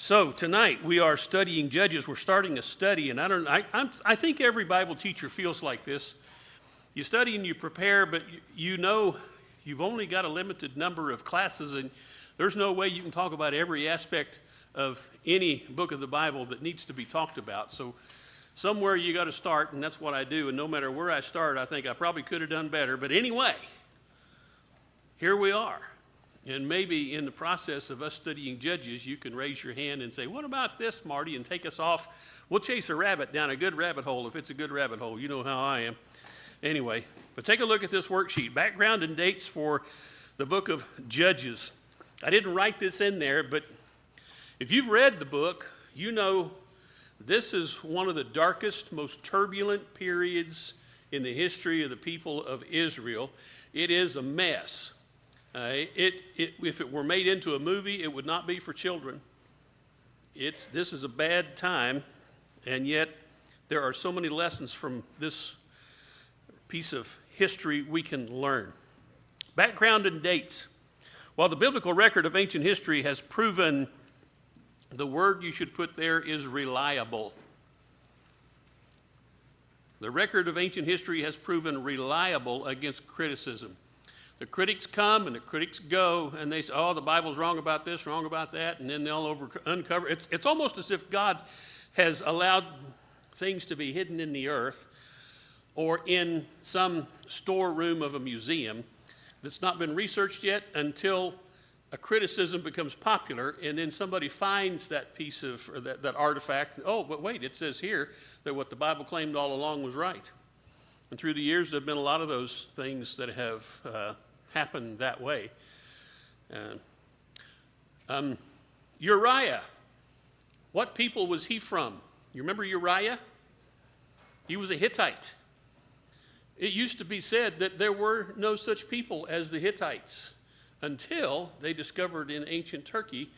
So tonight we are studying Judges. We're starting a study, and I think every Bible teacher feels like this. You study and you prepare, but you know you've only got a limited number of classes, and there's no way you can talk about every aspect of any book of the Bible that needs to be talked about. So somewhere you got to start, and that's what I do. And no matter where I start, I think I probably could have done better. But anyway, here we are. And maybe in the process of us studying Judges, you can raise your hand and say, what about this, Marty, and take us off. We'll chase a rabbit down a good rabbit hole if it's a good rabbit hole. You know how I am. Anyway, but take a look at this worksheet. Background and dates for the book of Judges. I didn't write this in there, but if you've read the book, you know this is one of the darkest, most turbulent periods in the history of the people of Israel. It is a mess. If it were made into a movie, it would not be for children. This is a bad time, and yet there are so many lessons from this piece of history we can learn. Background and dates. While the biblical record of ancient history has proven, the word you should put there is reliable. The record of ancient history has proven reliable against criticism. The critics come and the critics go, and they say, oh, the Bible's wrong about this, wrong about that, and then they'll uncover. It's almost as if God has allowed things to be hidden in the earth or in some storeroom of a museum that's not been researched yet until a criticism becomes popular, and then somebody finds that piece of, or that artifact. Oh, but wait, it says here that what the Bible claimed all along was right. And through the years, there have been a lot of those things that have happened that way. Uriah, what people was he from? You remember Uriah? He was a Hittite. It used to be said that there were no such people as the Hittites until they discovered in ancient Turkey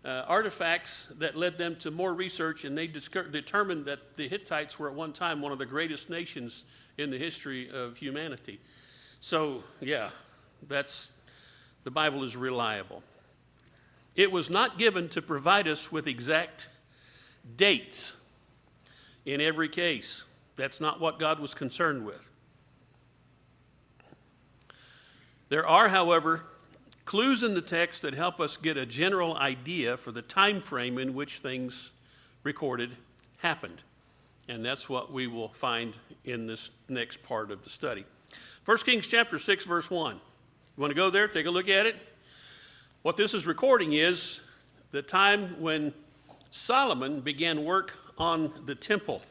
artifacts that led them to more research, and they determined that the Hittites were at one time one of the greatest nations in the history of humanity. So, yeah, the Bible is reliable. It was not given to provide us with exact dates in every case. That's not what God was concerned with. There are, however, clues in the text that help us get a general idea for the time frame in which things recorded happened. And that's what we will find in this next part of the study. 1 Kings chapter 6, verse 1. You want to go there? Take a look at it. What this is recording is the time when Solomon began work on the temple.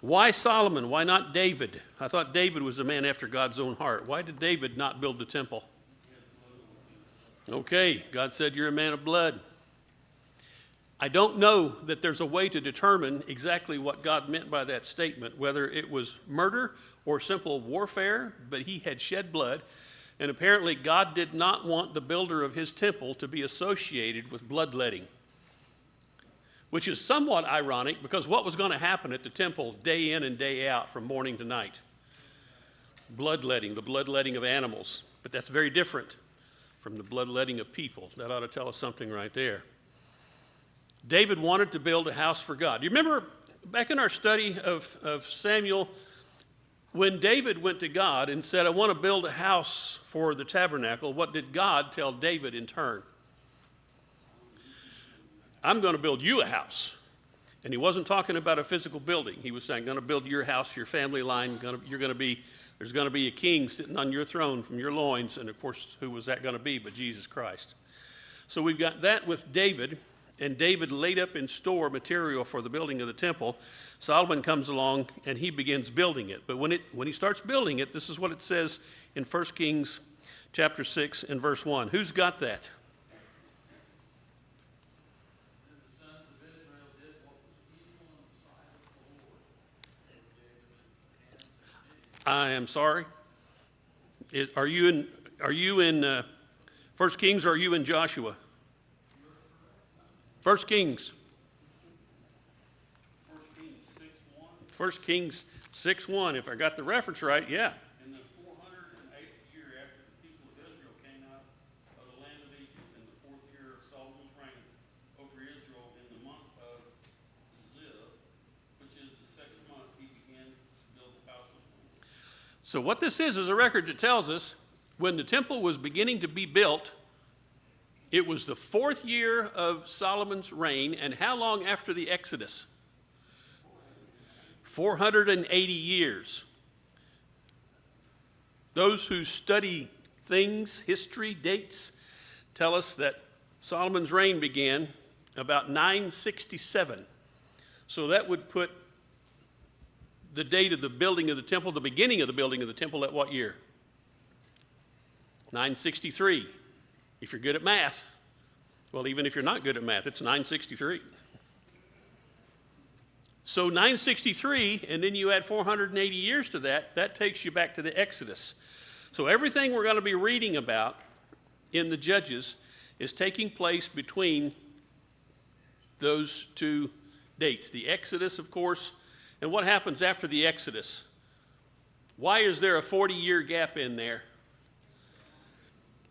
Why Solomon? Why not David? I thought David was a man after God's own heart. Why did David not build the temple? Okay, God said you're a man of blood. I don't know that there's a way to determine exactly what God meant by that statement, whether it was murder or simple warfare, but he had shed blood. And apparently God did not want the builder of his temple to be associated with bloodletting, which is somewhat ironic because what was going to happen at the temple day in and day out from morning to night? Bloodletting, the bloodletting of animals. But that's very different from the bloodletting of people. That ought to tell us something right there. David wanted to build a house for God. You remember back in our study of Samuel, when David went to God and said, I want to build a house for the tabernacle, what did God tell David in turn? I'm going to build you a house. And he wasn't talking about a physical building. He was saying, I'm going to build your house, your family line. There's going to be a king sitting on your throne from your loins. And of course, who was that going to be but Jesus Christ? So we've got that with David. And David laid up in store material for the building of the temple. Solomon comes along and he begins building it. But when he starts building it, this is what it says in 1 Kings chapter 6 and verse 1. Who's got that? I am sorry. Are you in 1 Kings or are you in Joshua? 1 Kings. 1 Kings 6:1. If I got the reference right, yeah. In the 408th year after the people of Israel came out of the land of Egypt, in the 4th year of Solomon's reign over Israel, in So what this is a record that tells us when the temple was beginning to be built, it was the 4th year of Solomon's reign, and how long after the Exodus? 480 years. Those who study things, history, dates, tell us that Solomon's reign began about 967. So that would put the date of the building of the temple, the beginning of the building of the temple, at what year? 963. If you're good at math. Well, even if you're not good at math, it's 963. So 963, and then you add 480 years to that, that takes you back to the Exodus. So everything we're going to be reading about in the Judges is taking place between those two dates. The Exodus, of course, and what happens after the Exodus? Why is there a 40-year gap in there?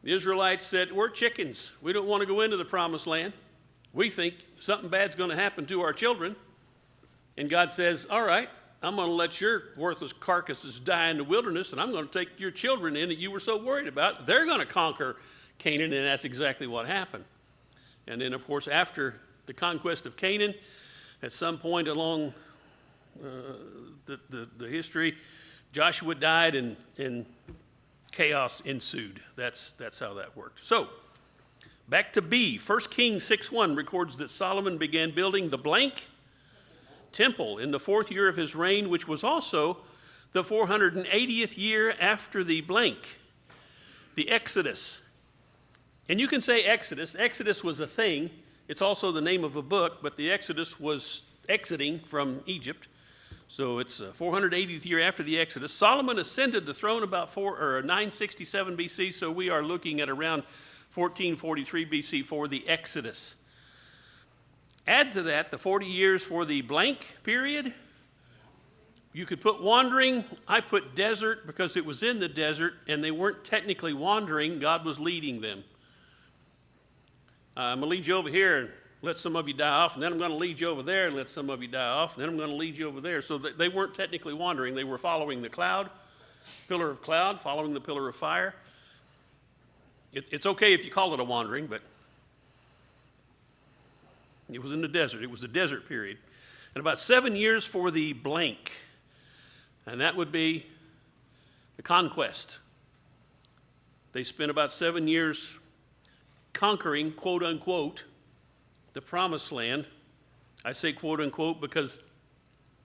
The Israelites said, we're chickens. We don't want to go into the promised land. We think something bad's going to happen to our children. And God says, all right, I'm going to let your worthless carcasses die in the wilderness, and I'm going to take your children in that you were so worried about. They're going to conquer Canaan, and that's exactly what happened. And then, of course, after the conquest of Canaan, at some point along the history, Joshua died and chaos ensued. That's how that worked. So, back to B. 1 Kings 6:1 records that Solomon began building the blank temple in the 4th year of his reign, which was also the 480th year after the blank, the Exodus. And you can say Exodus. Exodus was a thing. It's also the name of a book, but the Exodus was exiting from Egypt. So it's 480th year after the Exodus. Solomon ascended the throne about 967 BC, so we are looking at around 1443 BC for the Exodus. Add to that the 40 years for the blank period. You could put wandering. I put desert because it was in the desert and they weren't technically wandering. God was leading them. I'm going to lead you over here and let some of you die off, and then I'm going to lead you over there and let some of you die off, and then I'm going to lead you over there. So they weren't technically wandering. They were following the cloud, pillar of cloud, following the pillar of fire. It's okay if you call it a wandering, but it was in the desert. It was the desert period. And about 7 years for the blank. And that would be the conquest. They spent about 7 years conquering, quote unquote, the promised land. I say quote unquote because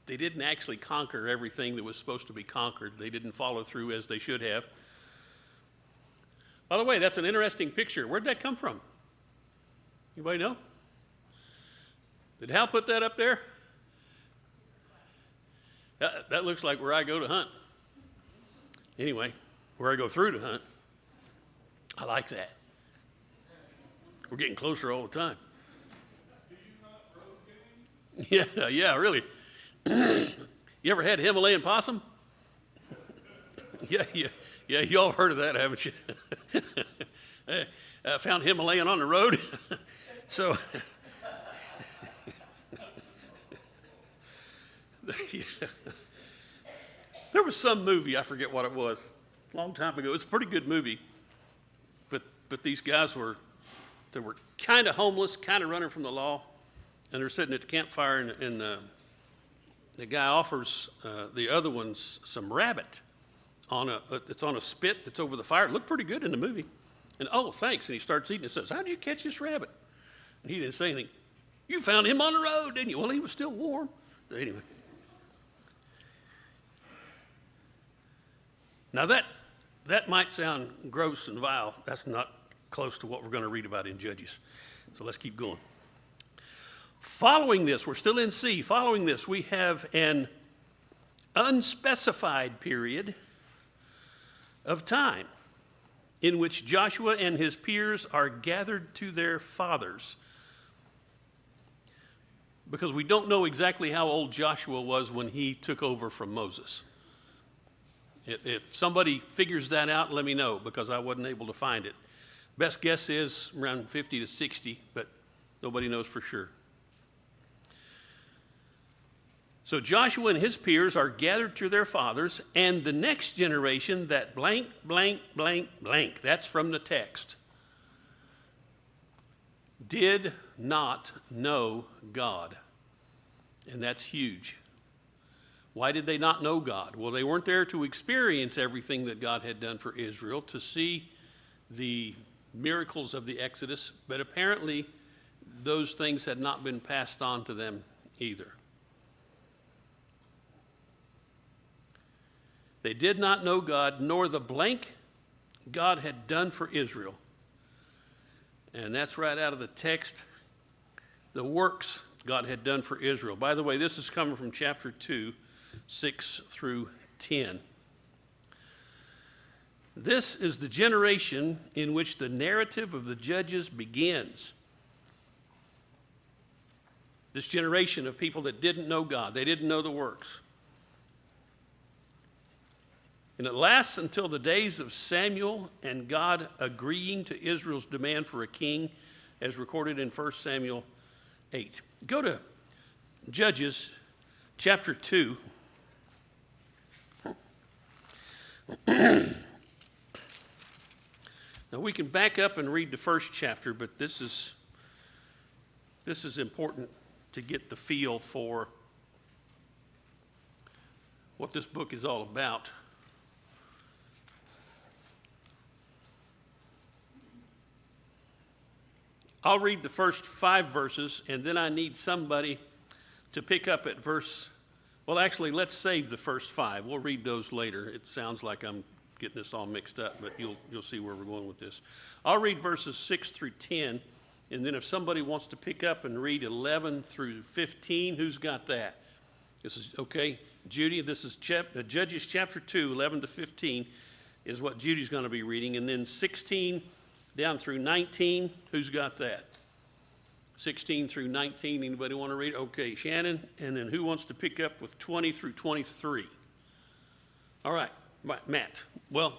they didn't actually conquer everything that was supposed to be conquered. They didn't follow through as they should have. By the way, that's an interesting picture. Where'd that come from? Anybody know? Did Hal put that up there? That looks like where I go to hunt. Anyway, where I go through to hunt. I like that. We're getting closer all the time. Yeah, really. You ever had Himalayan possum? Yeah, you all heard of that, haven't you? I found Himalayan on the road. So, yeah. There was some movie, I forget what it was, a long time ago. It was a pretty good movie. But these guys were kind of homeless, kind of running from the law, and they're sitting at the campfire, and the guy offers the other ones some rabbit. It's on a spit that's over the fire. It looked pretty good in the movie. And, oh, thanks. And he starts eating and says, how'd you catch this rabbit? And he didn't say anything. You found him on the road, didn't you? Well, he was still warm. So anyway. Now that might sound gross and vile. That's not close to what we're going to read about in Judges. So let's keep going. Following this, we're still in C. Following this, we have an unspecified period of time in which Joshua and his peers are gathered to their fathers. Because we don't know exactly how old Joshua was when he took over from Moses. If somebody figures that out, let me know, because I wasn't able to find it. Best guess is around 50 to 60, but nobody knows for sure. So Joshua and his peers are gathered to their fathers, and the next generation that blank, blank, blank, blank, that's from the text, did not know God. And that's huge. Why did they not know God? Well, they weren't there to experience everything that God had done for Israel, to see the miracles of the Exodus, but apparently those things had not been passed on to them either. They did not know God, nor the blank God had done for Israel. And that's right out of the text, the works God had done for Israel. By the way, this is coming from chapter 2, 6 through 10. This is the generation in which the narrative of the judges begins. This generation of people that didn't know God, they didn't know the works. And it lasts until the days of Samuel and God agreeing to Israel's demand for a king, as recorded in 1 Samuel 8. Go to Judges chapter 2. Now we can back up and read the first chapter, but this is important to get the feel for what this book is all about. I'll read the first 5 verses, and then I need somebody to pick up at verse, well, actually, let's save the first 5. We'll read those later. It sounds like I'm getting this all mixed up, but you'll see where we're going with this. I'll read verses 6 through 10, and then if somebody wants to pick up and read 11 through 15, who's got that? This is, okay, Judy, this is Judges chapter 2, 11 to 15 is what Judy's going to be reading, and then 16 down through 19, who's got that? 16 through 19, anybody want to read? Okay, Shannon, and then who wants to pick up with 20 through 23? All right, Matt. Well,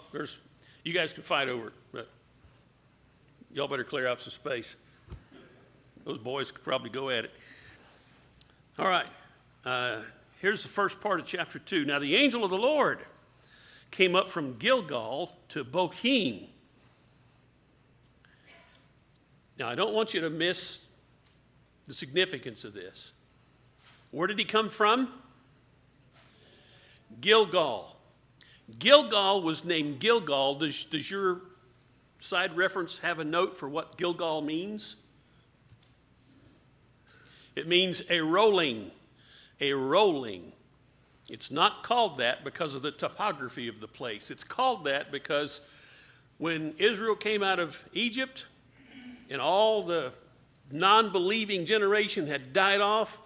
you guys can fight over it, but y'all better clear out some space. Those boys could probably go at it. All right, here's the first part of chapter 2. Now the angel of the Lord came up from Gilgal to Bochim. Now, I don't want you to miss the significance of this. Where did he come from? Gilgal. Gilgal was named Gilgal. Does your side reference have a note for what Gilgal means? It means a rolling. A rolling. It's not called that because of the topography of the place. It's called that because when Israel came out of Egypt, and all the non-believing generation had died off,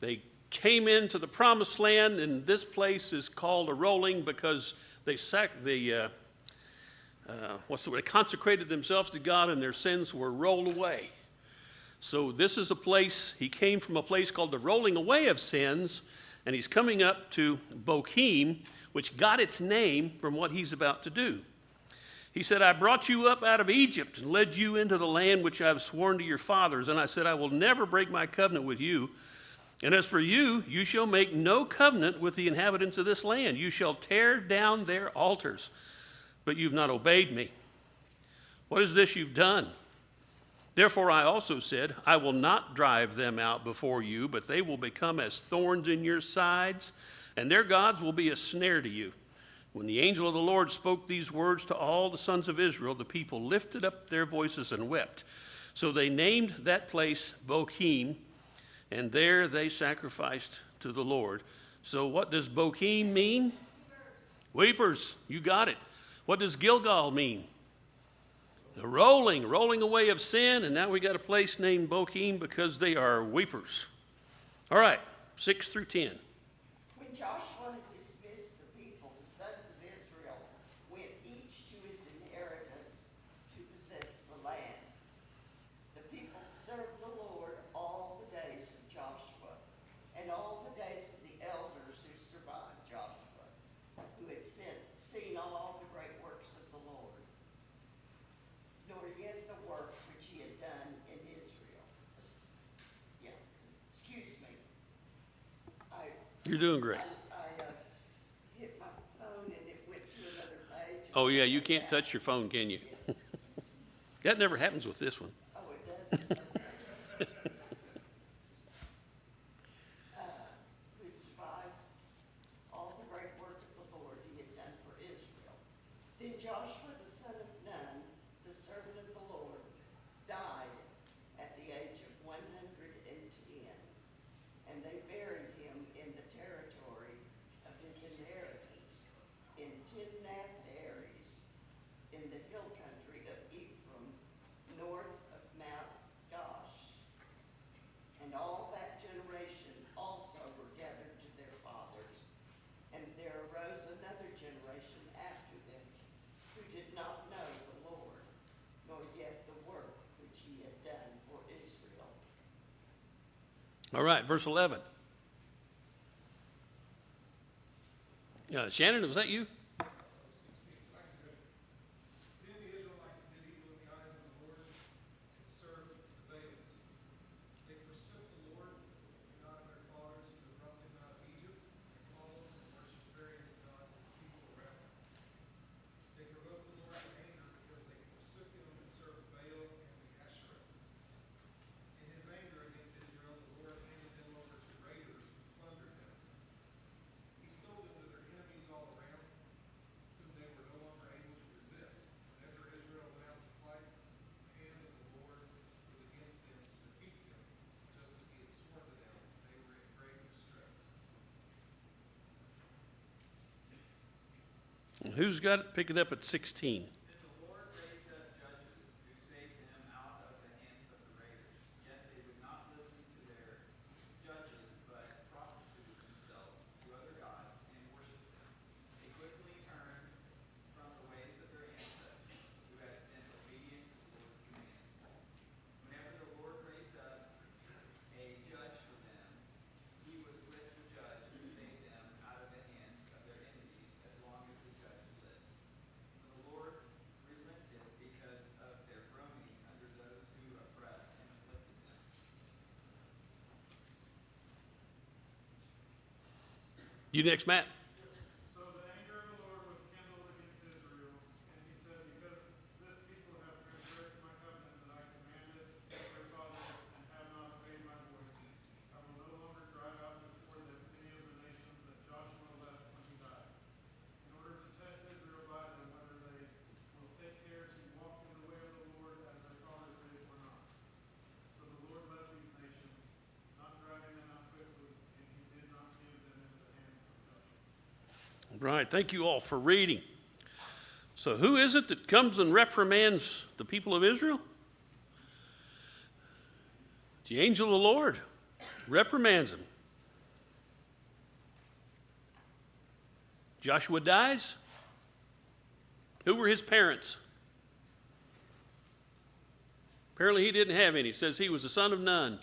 they came into the promised land, and this place is called a rolling because they consecrated themselves to God, and their sins were rolled away. So this is a place, he came from a place called the rolling away of sins, and he's coming up to Bochim, which got its name from what he's about to do. He said, I brought you up out of Egypt and led you into the land which I have sworn to your fathers. And I said, I will never break my covenant with you. And as for you, you shall make no covenant with the inhabitants of this land. You shall tear down their altars, but you've not obeyed me. What is this you've done? Therefore I also said, I will not drive them out before you, but they will become as thorns in your sides, and their gods will be a snare to you. When the angel of the Lord spoke these words to all the sons of Israel, the people lifted up their voices and wept. So they named that place Bochim, and there they sacrificed to the Lord. So what does Bochim mean? Weepers, you got it. What does Gilgal mean? The rolling away of sin, and now we got a place named Bochim because they are weepers. All right, 6 through 10. When Joshua had dismissed the people, the sons of Israel went each to his inheritance to possess the land. The people served the Lord all the days of Joshua and all the days of the elders who survived Joshua, who had seen all the great works of the Lord, nor yet the work which he had done in Israel. Excuse me. You're doing great. I hit my phone and it went to another page. Oh, yeah, you can't touch your phone, can you? That never happens with this one. Oh, it does. Who survived all the great work of the Lord he had done for Israel. Then Joshua the son of Nun, the servant of the Lord, died at the age of 110, and they buried him in the territory of his inheritance in Timnath-Heres, in the hill country of Ephraim, north of Mount Gosh. And all that generation also were gathered to their fathers, and there arose another generation after them, who did not know the Lord, nor yet the work which he had done for Israel. All right, verse 11. Shannon, was that you? Then the Israelites did evil in the eyes of the Lord and served the Baals. They forsook the Lord, the God of their fathers, who had brought them out of Egypt, and followed and worshipped various gods and people around them. They provoked the Lord to anger because they forsook him and served Baal and the Ashereths. In his anger against Israel, the Lord handed them over to raiders who plundered them. He sold them to their enemies all around, whom they were no longer able to resist. Whenever Israel went out to fight, the hand of the Lord was against them to defeat them, just as he had sworn to them. They were in great distress. Who's got it? Pick it up at 16. Then the Lord raised up judges who saved them out of the hands of the raiders. Yet they would not listen to their judges, but prostituted themselves to other gods and worshipped them. They quickly turned from the ways of their ancestors, who had been obedient to the Lord's commands. Whenever the Lord raised up a judge for them, he was with the judge and saved them out of the hands of their enemies as long as the judge lived. The Lord relented because of their groaning under those who oppressed and afflicted them. You next, Matt. So the anger of the Lord was kindled against Israel, and he said, because this people have transgressed my covenant that I commanded their fathers, and have not obeyed my voice, I will no longer drive out before them any of the nations that Joshua left when he died, in order to test Israel by them whether they will take care to walk in the way of the Lord as their fathers did or not. So the Lord left these nations, not driving them out quickly, and he did not give them into the hand of Joshua. Right, thank you all for reading. So, who is it that comes and reprimands the people of Israel? The angel of the Lord reprimands them. Joshua dies. Who were his parents? Apparently, he didn't have any. It says he was the son of Nun.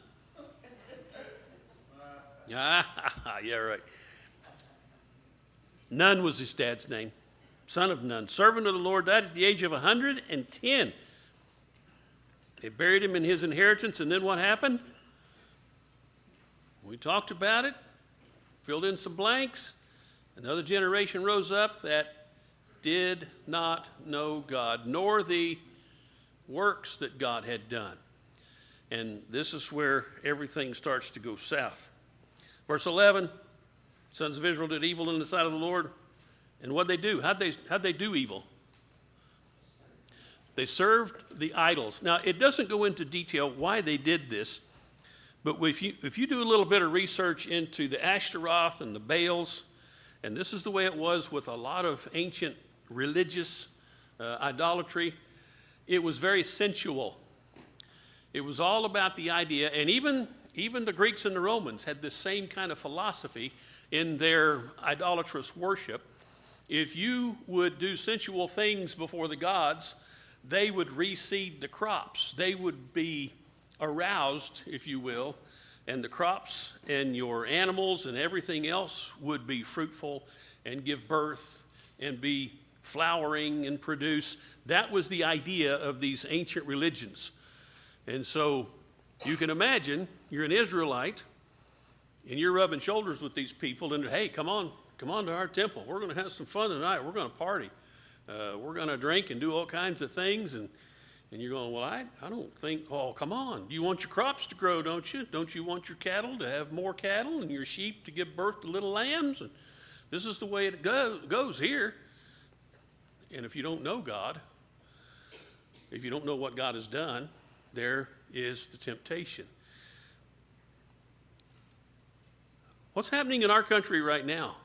Yeah, right. Nun was his dad's name. Son of Nun. Servant of the Lord, died at the age of 110. They buried him in his inheritance, and then what happened? We talked about it, filled in some blanks. Another generation rose up that did not know God, nor the works that God had done. And this is where everything starts to go south. Verse 11, sons of Israel did evil in the sight of the Lord. And what'd they do? How'd they do evil? They served the idols. Now, it doesn't go into detail why they did this, but if you do a little bit of research into the Ashtaroth and the Baals, and this is the way it was with a lot of ancient religious idolatry, it was very sensual. It was all about the idea, and even the Greeks and the Romans had this same kind of philosophy in their idolatrous worship. If you would do sensual things before the gods, they would reseed the crops. They would be aroused, if you will, and the crops and your animals and everything else would be fruitful and give birth and be flowering and produce. That was the idea of these ancient religions. And so you can imagine you're an Israelite and you're rubbing shoulders with these people, and hey, come on to our temple. We're going to have some fun tonight. We're going to party. We're going to drink and do all kinds of things. And you're going, well, I don't think, oh, come on. You want your crops to grow, don't you? Don't you want your cattle to have more cattle and your sheep to give birth to little lambs? And this is the way it goes here. And if you don't know God, if you don't know what God has done, there is the temptation. What's happening in our country right now?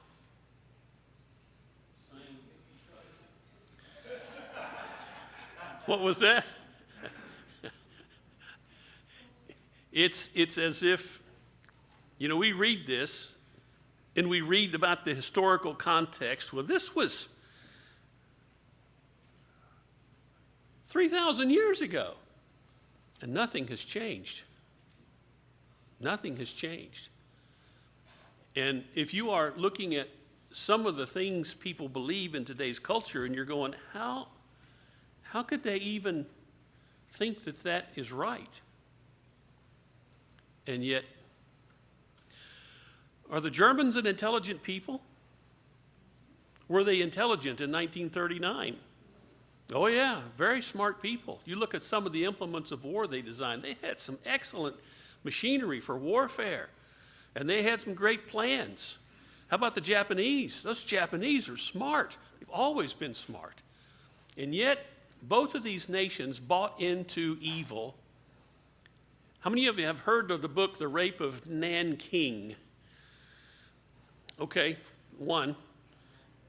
What was that? It's as if, we read this and we read about the historical context. Well, this was 3,000 years ago, and nothing has changed. Nothing has changed. And if you are looking at some of the things people believe in today's culture, and you're going, how could they even think that that is right? And yet, are the Germans an intelligent people? Were they intelligent in 1939? Oh yeah, very smart people. You look at some of the implements of war they designed. They had some excellent machinery for warfare, and they had some great plans. How about the Japanese? Those Japanese are smart. They've always been smart. And yet, both of these nations bought into evil. How many of you have heard of the book, The Rape of Nanking? Okay, one,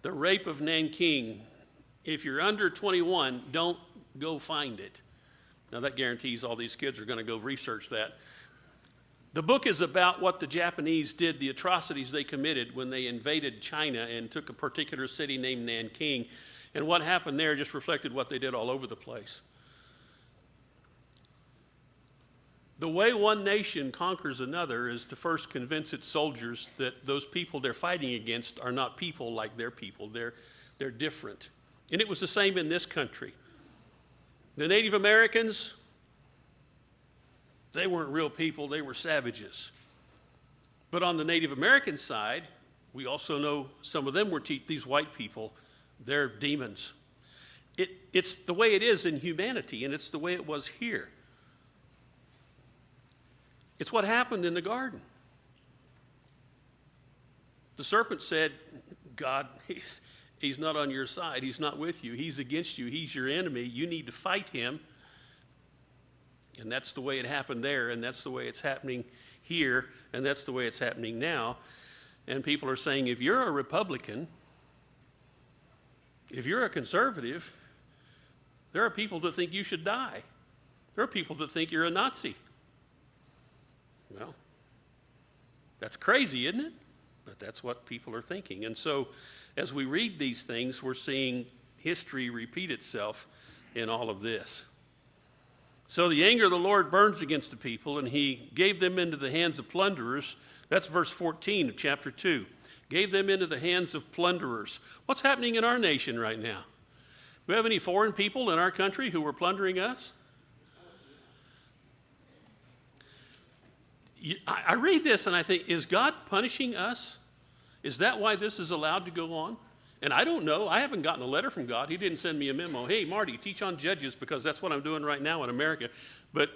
The Rape of Nanking. If you're under 21, don't go find it. Now that guarantees all these kids are going to go research that. The book is about what the Japanese did, the atrocities they committed when they invaded China and took a particular city named Nanking. And what happened there just reflected what they did all over the place. The way one nation conquers another is to first convince its soldiers that those people they're fighting against are not people like their people. They're different. And it was the same in this country. The Native Americans, they weren't real people, they were savages. But on the Native American side, we also know some of them were these white people, they're demons. It's the way it is in humanity, and it's the way it was here. It's what happened in the garden. The serpent said, God, he's not on your side. He's not with you. He's against you. He's your enemy. You need to fight him. And that's the way it happened there, and that's the way it's happening here, and that's the way it's happening now. And people are saying, if you're a Republican, if you're a conservative, there are people that think you should die. There are people that think you're a Nazi. Well, that's crazy, isn't it? But that's what people are thinking. And so as we read these things, we're seeing history repeat itself in all of this. So the anger of the Lord burns against the people, and he gave them into the hands of plunderers. That's verse 14 of chapter 2. Gave them into the hands of plunderers. What's happening in our nation right now? Do we have any foreign people in our country who are plundering us? I read this and I think, is God punishing us? Is that why this is allowed to go on? And I don't know. I haven't gotten a letter from God. He didn't send me a memo. Hey, Marty, teach on Judges, because that's what I'm doing right now in America. But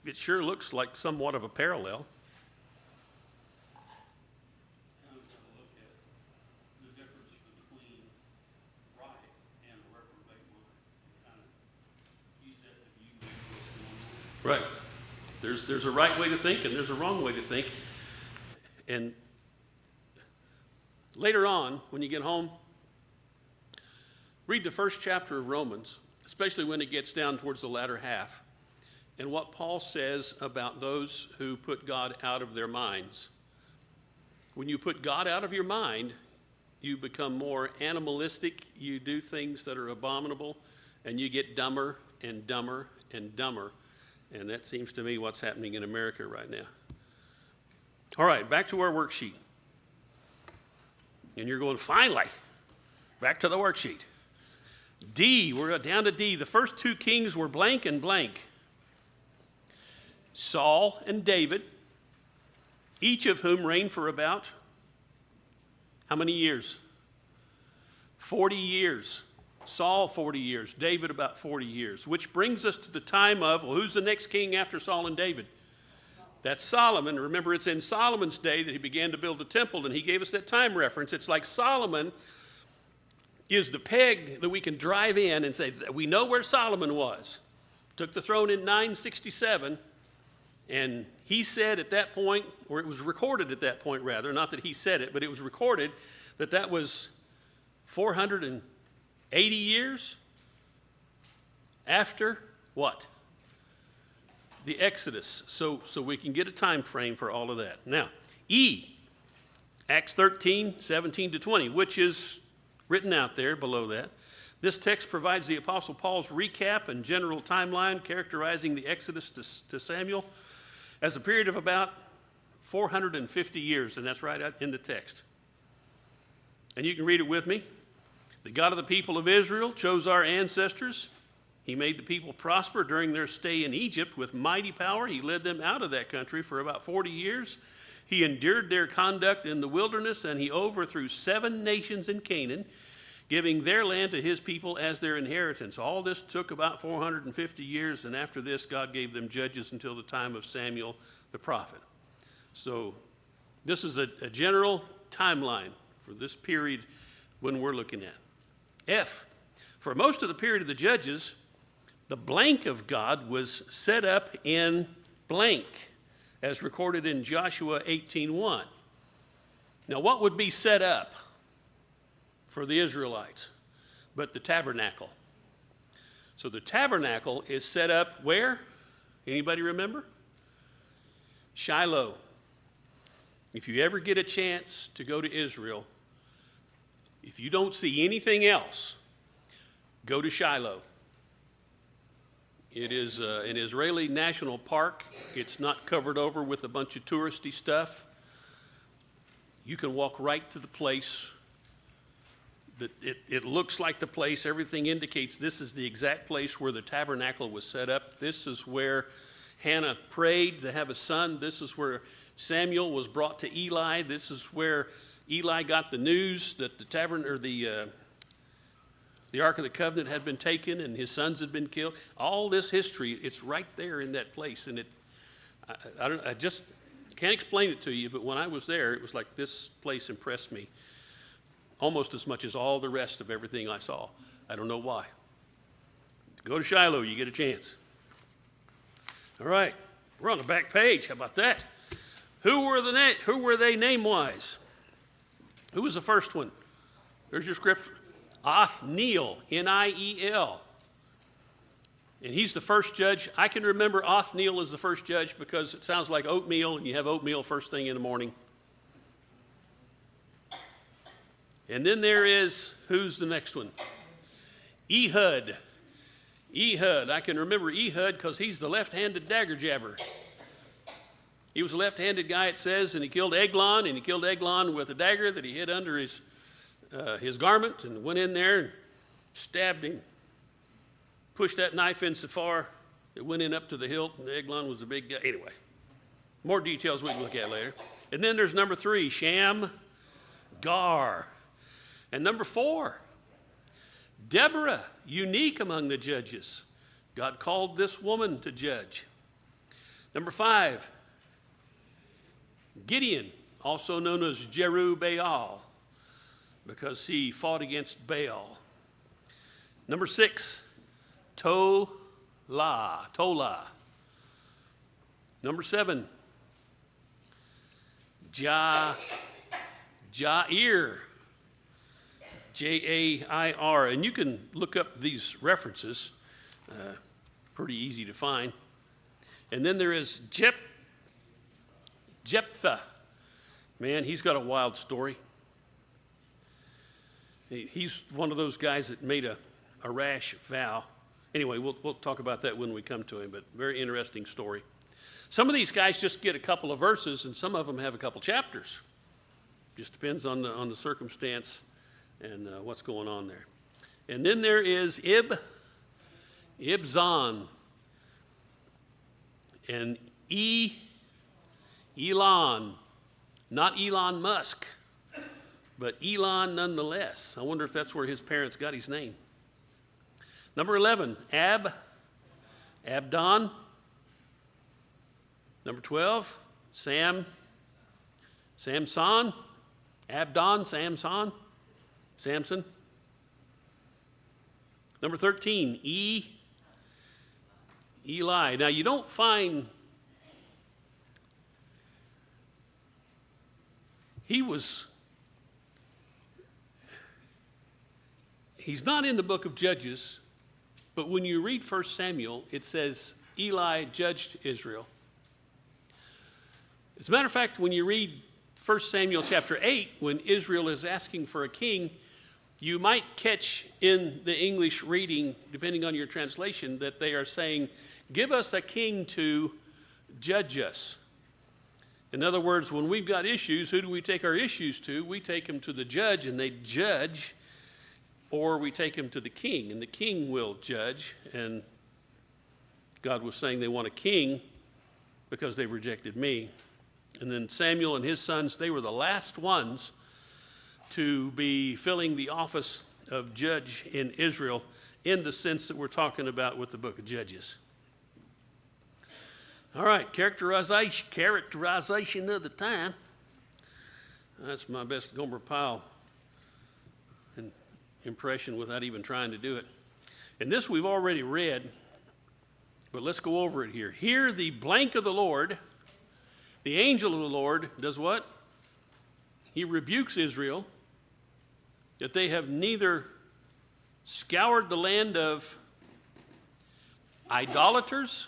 it sure looks like somewhat of a parallel. Kind of look at the difference between right and a reprobate mind. Kind of use that to view what's going on. Right. There's a right way to think and there's a wrong way to think. And later on, when you get home, read the first chapter of Romans, especially when it gets down towards the latter half, and what Paul says about those who put God out of their minds. When you put God out of your mind, you become more animalistic, you do things that are abominable, and you get dumber and dumber and dumber. And that seems to me what's happening in America right now. All right, back to our worksheet. And you're going, finally, back to the worksheet. D, we're down to D. The first two kings were blank and blank. Saul and David. each of whom reigned for about how many years? 40 years. Saul, 40 years. David, about 40 years. Which brings us to the time of, well, who's the next king after Saul and David? That's Solomon. Remember, it's in Solomon's day that he began to build the temple, and he gave us that time reference. It's like Solomon is the peg that we can drive in and say, we know where Solomon was. Took the throne in 967, and he said at that point, or it was recorded at that point rather, not that he said it, but it was recorded that that was 480 years after what? The Exodus. So we can get a time frame for all of that. Now, Acts 13, 17 to 20, which is written out there below that. This text provides the Apostle Paul's recap and general timeline characterizing the Exodus to Samuel as a period of about 450 years, and that's right out in the text. And you can read it with me. The God of the people of Israel chose our ancestors. He made the people prosper during their stay in Egypt with mighty power. He led them out of that country for about 40 years. He endured their conduct in the wilderness, and he overthrew 7 nations in Canaan, giving their land to his people as their inheritance. All this took about 450 years, and after this, God gave them judges until the time of Samuel the prophet. So this is a general timeline for this period when we're looking at. For most of the period of the judges, the blank of God was set up in blank, as recorded in Joshua 18:1. Now, what would be set up for the Israelites but the tabernacle? So the tabernacle is set up where? Anybody remember? Shiloh. If you ever get a chance to go to Israel, if you don't see anything else, go to Shiloh. It is an Israeli national park. It's not covered over with a bunch of touristy stuff. You can walk right to the place. It looks like the place. Everything indicates this is the exact place where the tabernacle was set up. This is where Hannah prayed to have a son. This is where Samuel was brought to Eli. This is where Eli got the news that the Ark of the Covenant had been taken and his sons had been killed. All this history, it's right there in that place. And I just can't explain it to you, but when I was there, it was like this place impressed me almost as much as all the rest of everything I saw. I don't know why. Go to Shiloh, you get a chance. All right, we're on the back page. How about that? Who were they name-wise? Who was the first one? There's your scripture. Othniel, Niel. And he's the first judge. I can remember Othniel as the first judge because it sounds like oatmeal, and you have oatmeal first thing in the morning. And then there is, who's the next one? Ehud. Ehud. I can remember Ehud because he's the left-handed dagger jabber. He was a left-handed guy, it says, and he killed Eglon, and he killed Eglon with a dagger that he hid under his garment and went in there and stabbed him. Pushed that knife in so far, it went in up to the hilt, and Eglon was a big guy. Anyway, more details we can look at later. And then there's number 3, Shamgar. And number 4, Deborah, unique among the judges. God called this woman to judge. Number 5, Gideon, also known as Jerubbaal, because he fought against Baal. Number 6, Tola. Number 7, Jair, Jair. And you can look up these references, pretty easy to find. And then there is Jephthah. Man, he's got a wild story. He's one of those guys that made a rash vow. Anyway, we'll talk about that when we come to him, but very interesting story. Some of these guys just get a couple of verses, and some of them have a couple chapters. Just depends on the circumstance and what's going on there. And then there is Ibzan, and Elon, Not Elon Musk, but Elon nonetheless. I wonder if that's where his parents got his name. Number 11, Abdon. Number 12, Samson. Abdon, Samson. Number 13, Eli. Now you don't find, he's not in the book of Judges, but when you read 1 Samuel, it says Eli judged Israel. As a matter of fact, when you read 1 Samuel chapter 8, when Israel is asking for a king, you might catch in the English reading, depending on your translation, that they are saying, give us a king to judge us. In other words, when we've got issues, who do we take our issues to? We take them to the judge and they judge, or we take them to the king and the king will judge. And God was saying they want a king because they rejected me. And then Samuel and his sons, they were the last ones to be filling the office of judge in Israel in the sense that we're talking about with the book of Judges. All right, characterization of the time. That's my best Gomer Pyle impression without even trying to do it. And this we've already read, but let's go over it here. Here the blank of the Lord, the angel of the Lord does what? He rebukes Israel that they have neither scoured the land of idolaters,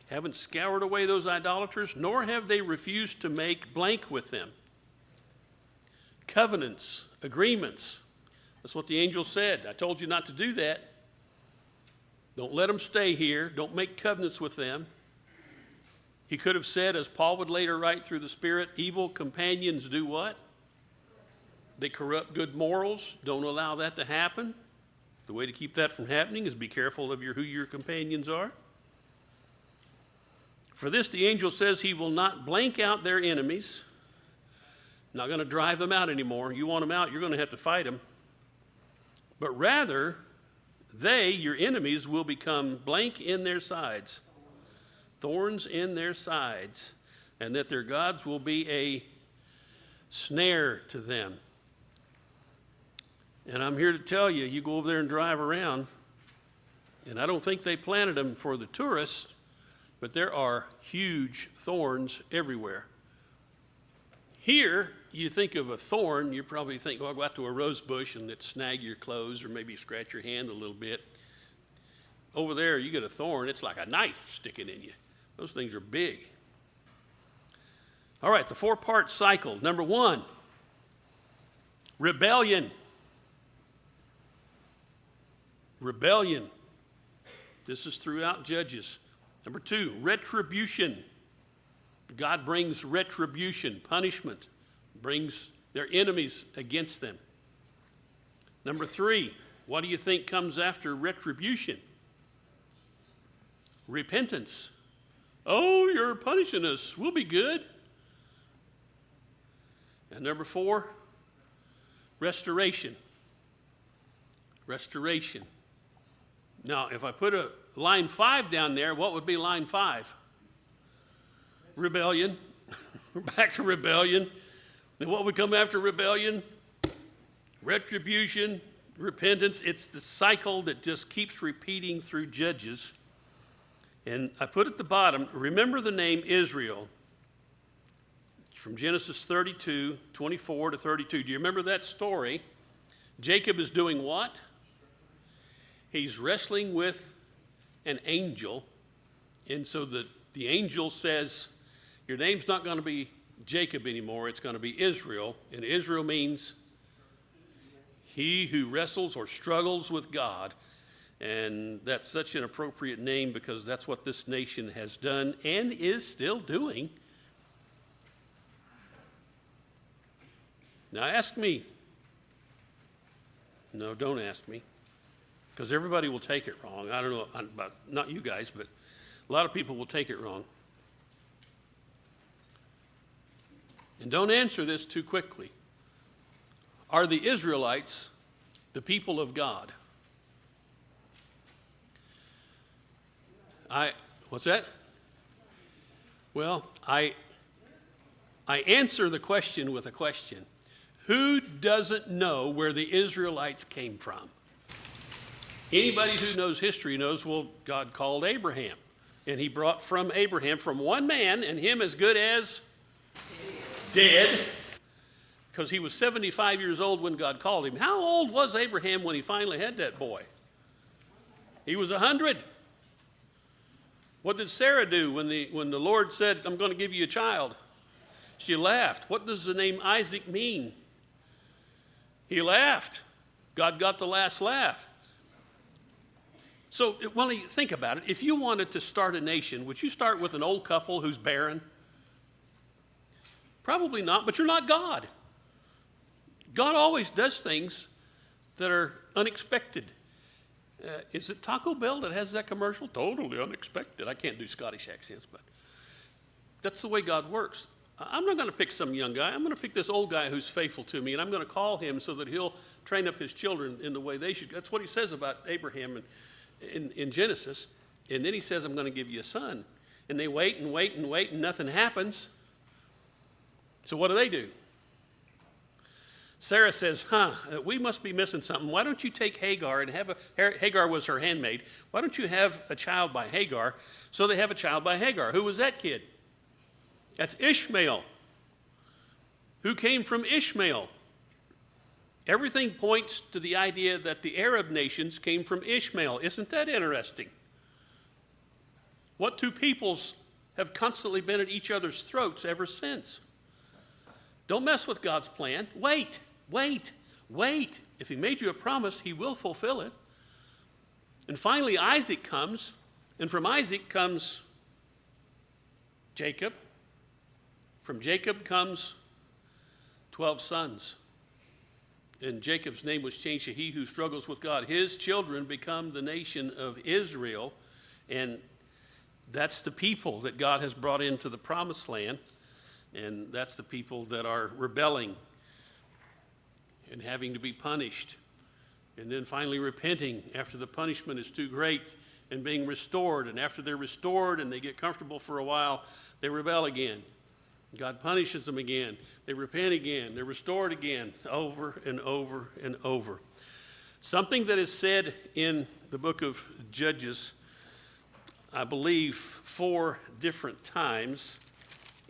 haven't scoured away those idolaters, nor have they refused to make blank with them. Covenants, agreements. That's what the angel said. I told you not to do that. Don't let them stay here. Don't make covenants with them. He could have said, as Paul would later write through the Spirit, evil companions do what? They corrupt good morals. Don't allow that to happen. The way to keep that from happening is be careful of who your companions are. For this, the angel says he will not blank out their enemies. Not going to drive them out anymore. You want them out, you're going to have to fight them. But rather, they, your enemies, will become blank in their sides. Thorns in their sides, and that their gods will be a snare to them. And I'm here to tell you, you go over there and drive around, and I don't think they planted them for the tourists, but there are huge thorns everywhere. Here, you think of a thorn, you probably think, well, go out to a rose bush and it snag your clothes or maybe scratch your hand a little bit. Over there, you get a thorn, it's like a knife sticking in you. Those things are big. All right, the 4-part cycle. Number 1, rebellion. Rebellion. This is throughout Judges. Number 2, retribution. God brings retribution, punishment, brings their enemies against them. Number 3, what do you think comes after retribution? Repentance. Oh, you're punishing us. We'll be good. And number 4, restoration. Restoration. Now, if I put a line 5 down there, what would be line 5? Rebellion. We're back to rebellion. And what would come after rebellion? Retribution, repentance. It's the cycle that just keeps repeating through Judges. And I put at the bottom, remember the name Israel. It's from Genesis 32, 24 to 32. Do you remember that story? Jacob is doing what? He's wrestling with an angel. And so the angel says, your name's not going to be Jacob anymore. It's going to be Israel. And Israel means he who wrestles or struggles with God. And that's such an appropriate name because that's what this nation has done and is still doing. Now ask me. No, don't ask me. Because everybody will take it wrong. I don't know about, not you guys, but a lot of people will take it wrong. And don't answer this too quickly. Are the Israelites the people of God? What's that? Well, I answer the question with a question. Who doesn't know where the Israelites came from? Anybody who knows history knows, well, God called Abraham. And he brought from Abraham, from one man, and him as good as dead, because he was 75 years old when God called him. How old was Abraham when he finally had that boy? He was 100. What did Sarah do when the Lord said, I'm going to give you a child? She laughed. What does the name Isaac mean? He laughed. God got the last laugh. So when you think about it, if you wanted to start a nation, would you start with an old couple who's barren? Probably not, but you're not God. God always does things that are unexpected. Is it Taco Bell that has that commercial? Totally unexpected. I can't do Scottish accents, but that's the way God works. I'm not going to pick some young guy. I'm going to pick this old guy who's faithful to me, and I'm going to call him so that he'll train up his children in the way they should. That's what he says about Abraham in Genesis. And then he says, I'm going to give you a son. And they wait and wait and wait, and nothing happens. So what do? Sarah says, we must be missing something. Why don't you take Hagar and Hagar was her handmaid. Why don't you have a child by Hagar? So they have a child by Hagar. Who was that kid? That's Ishmael. Who came from Ishmael? Everything points to the idea that the Arab nations came from Ishmael. Isn't that interesting? What two peoples have constantly been at each other's throats ever since? Don't mess with God's plan. Wait. If he made you a promise, he will fulfill it. And finally, Isaac comes, and from Isaac comes Jacob. From Jacob comes 12 sons. And Jacob's name was changed to he who struggles with God. His children become the nation of Israel, and that's the people that God has brought into the promised land, and that's the people that are rebelling and having to be punished, and then finally repenting after the punishment is too great and being restored. And after they're restored and they get comfortable for a while, they rebel again. God punishes them again. They repent again. They're restored again, over and over and over. Something that is said in the book of Judges, I believe 4 different times,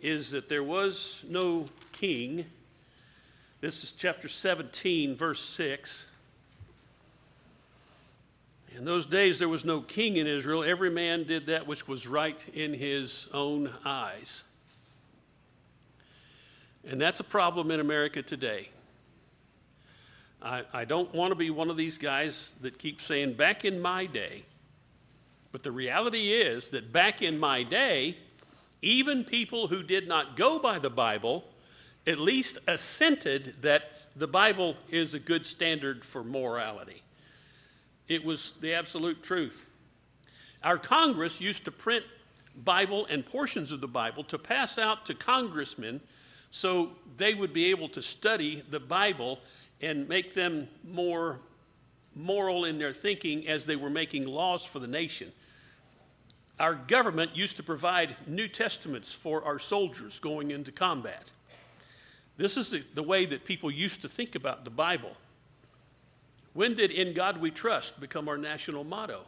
is that there was no king. This is chapter 17, verse 6. In those days there was no king in Israel. Every man did that which was right in his own eyes. And that's a problem in America today. I don't want to be one of these guys that keep saying, back in my day. But the reality is that back in my day, even people who did not go by the Bible at least assented that the Bible is a good standard for morality. It was the absolute truth. Our Congress used to print Bible and portions of the Bible to pass out to congressmen so they would be able to study the Bible and make them more moral in their thinking as they were making laws for the nation. Our government used to provide New Testaments for our soldiers going into combat. This is the way that people used to think about the Bible. When did "In God We Trust" become our national motto?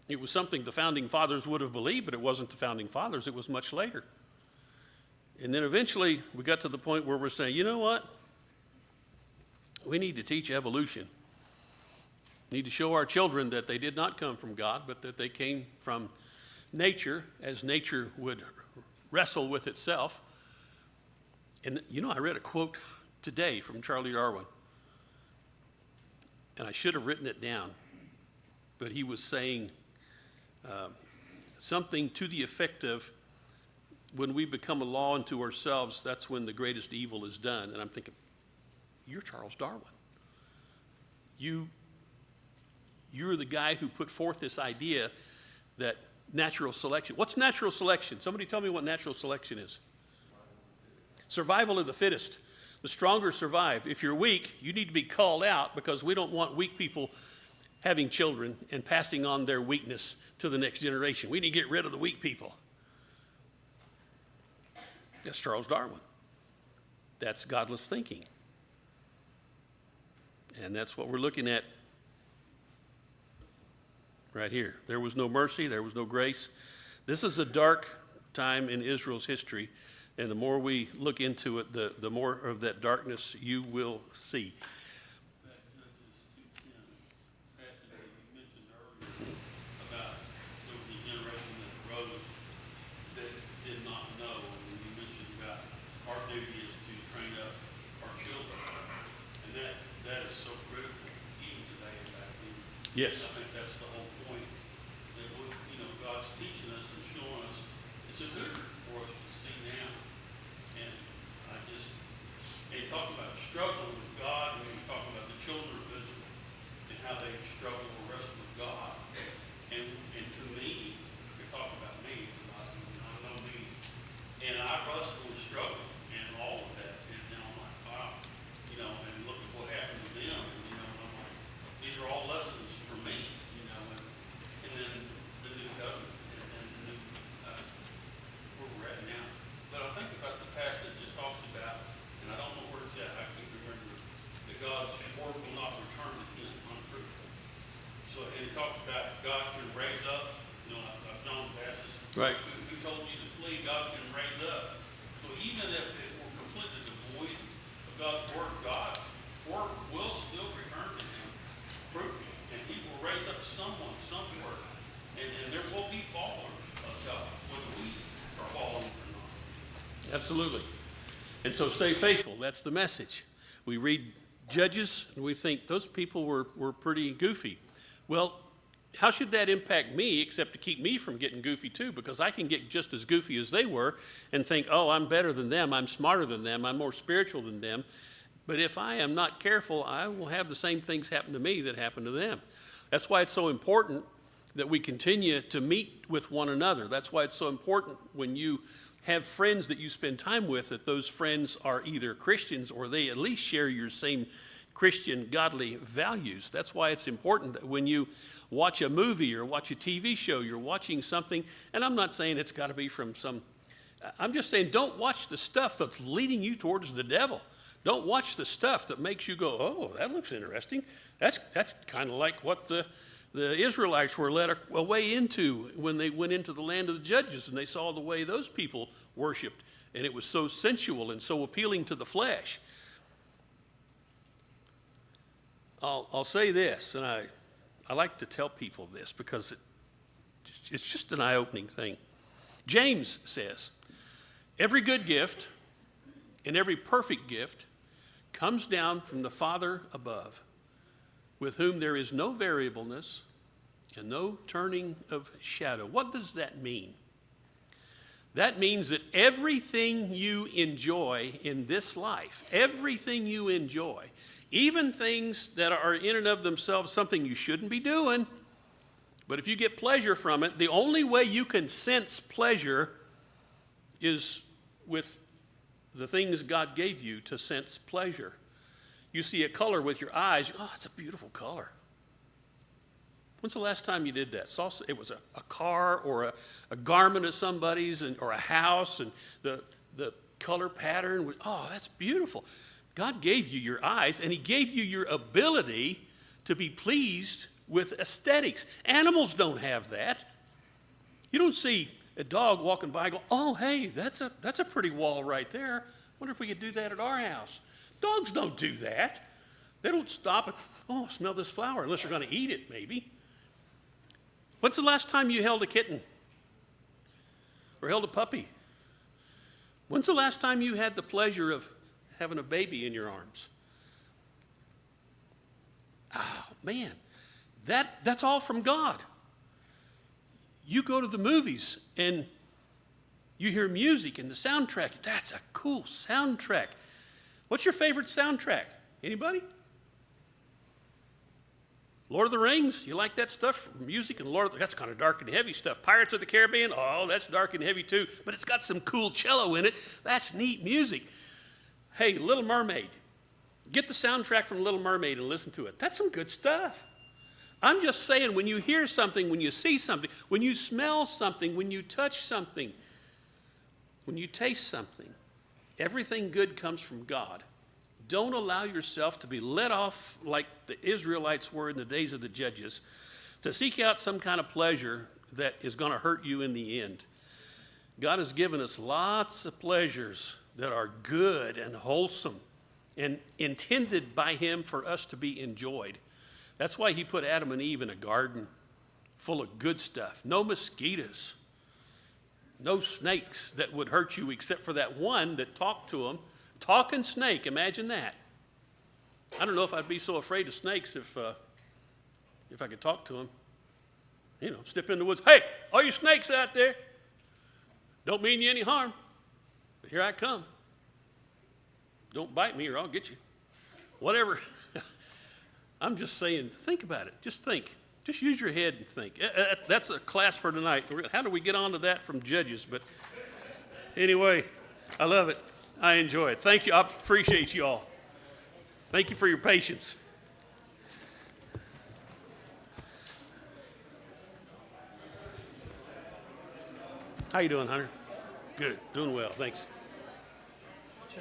It was something the founding fathers would have believed, but it wasn't the founding fathers. It was much later. And then eventually we got to the point where we're saying, you know what? We need to teach evolution. We need to show our children that they did not come from God, but that they came from nature, as nature would wrestle with itself. And I read a quote today from Charlie Darwin, and I should have written it down, but he was saying something to the effect of, when we become a law unto ourselves, that's when the greatest evil is done. And I'm thinking, you're Charles Darwin. You're the guy who put forth this idea that natural selection. What's natural selection? Somebody tell me what natural selection is. Survival of the fittest. The stronger survive. If you're weak, you need to be called out because we don't want weak people having children and passing on their weakness to the next generation. We need to get rid of the weak people. That's Charles Darwin. That's godless thinking. And that's what we're looking at right here. There was no mercy, there was no grace. This is a dark time in Israel's history, and the more we look into it, the more of that darkness you will see. That Judges 2:10 passage that you mentioned earlier about there was a generation that arose that did not know, and you mentioned about our duty is to train up our children, and that is so critical even today and back then. Yes. I think that's the whole point, that we, God's teaching us and showing us it's a mirror for us to see now. And and talk about struggling with God, and we talk about the children of Israel and how they struggle or wrestle with God. And to me, we talk about me, I know me, and I wrestle and struggle and all of that. And I'm like, wow, and look at what happened to them. And I'm like, these are all lessons for me, and then the new covenant and the new where we're at now. But I think about the passage it talks about, and I don't know where it's at, I can't remember, that God's word will not return to him unfruitful. So, and he talked about God can raise up, like John the Baptist. Right. Who told you to flee, God can raise up. So even if we're completely devoid of God's word, God's word will still return to him fruitful. And he will raise up someone, somewhere. And there will be followers of God, whether we are following or not. Absolutely. And so stay faithful. That's the message. We read Judges and we think those people were pretty goofy. Well, how should that impact me except to keep me from getting goofy too? Because I can get just as goofy as they were and think, oh, I'm better than them, I'm smarter than them, I'm more spiritual than them. But if I am not careful, I will have the same things happen to me that happen to them. That's why it's so important that we continue to meet with one another. That's why it's so important when you have friends that you spend time with, that those friends are either Christians or they at least share your same Christian godly values. That's why it's important that when you watch a movie or watch a TV show, you're watching something, and I'm not saying it's got to be from I'm just saying don't watch the stuff that's leading you towards the devil. Don't watch the stuff that makes you go, oh, that looks interesting. That's kind of like what the Israelites were led away into when they went into the land of the judges, and they saw the way those people worshiped, and it was so sensual and so appealing to the flesh. I'll say this, and I like to tell people this because it's just an eye-opening thing. James says, every good gift and every perfect gift comes down from the Father above, with whom there is no variableness and no turning of shadow. What does that mean? That means that everything you enjoy in this life, everything you enjoy, even things that are in and of themselves something you shouldn't be doing, but if you get pleasure from it, the only way you can sense pleasure is with the things God gave you to sense pleasure. You see a color with your eyes, oh, it's a beautiful color. When's the last time you did that? It was a car or a garment of somebody's or a house, and the color pattern, oh, that's beautiful. God gave you your eyes, and he gave you your ability to be pleased with aesthetics. Animals don't have that. You don't see a dog walking by and go, oh, hey, that's a pretty wall right there. Wonder if we could do that at our house. Dogs don't do that. They don't stop and, oh, smell this flower, unless you're going to eat it, maybe. When's the last time you held a kitten or held a puppy? When's the last time you had the pleasure of having a baby in your arms? Oh, man, that's all from God. You go to the movies and you hear music and the soundtrack. That's a cool soundtrack. What's your favorite soundtrack? Anybody? Lord of the Rings, you like that stuff? Music and that's kind of dark and heavy stuff. Pirates of the Caribbean, oh, that's dark and heavy too, but it's got some cool cello in it. That's neat music. Hey, Little Mermaid, get the soundtrack from Little Mermaid and listen to it. That's some good stuff. I'm just saying, when you hear something, when you see something, when you smell something, when you touch something, when you taste something, everything good comes from God. Don't allow yourself to be led off like the Israelites were in the days of the judges, to seek out some kind of pleasure that is going to hurt you in the end. God has given us lots of pleasures that are good and wholesome and intended by Him for us to be enjoyed. That's why He put Adam and Eve in a garden full of good stuff. No mosquitoes, no snakes that would hurt you except for that one that talked to them. Talking snake, imagine that. I don't know if I'd be so afraid of snakes if I could talk to them. You know, step in the woods. Hey, all you snakes out there, don't mean you any harm, but here I come. Don't bite me or I'll get you. Whatever. I'm just saying, think about it. Just think. Just use your head and think. That's a class for tonight. How do we get on to that from Judges? But anyway, I love it. I enjoy it. Thank you. I appreciate you all. Thank you for your patience. How you doing, Hunter? Good. Doing well. Thanks.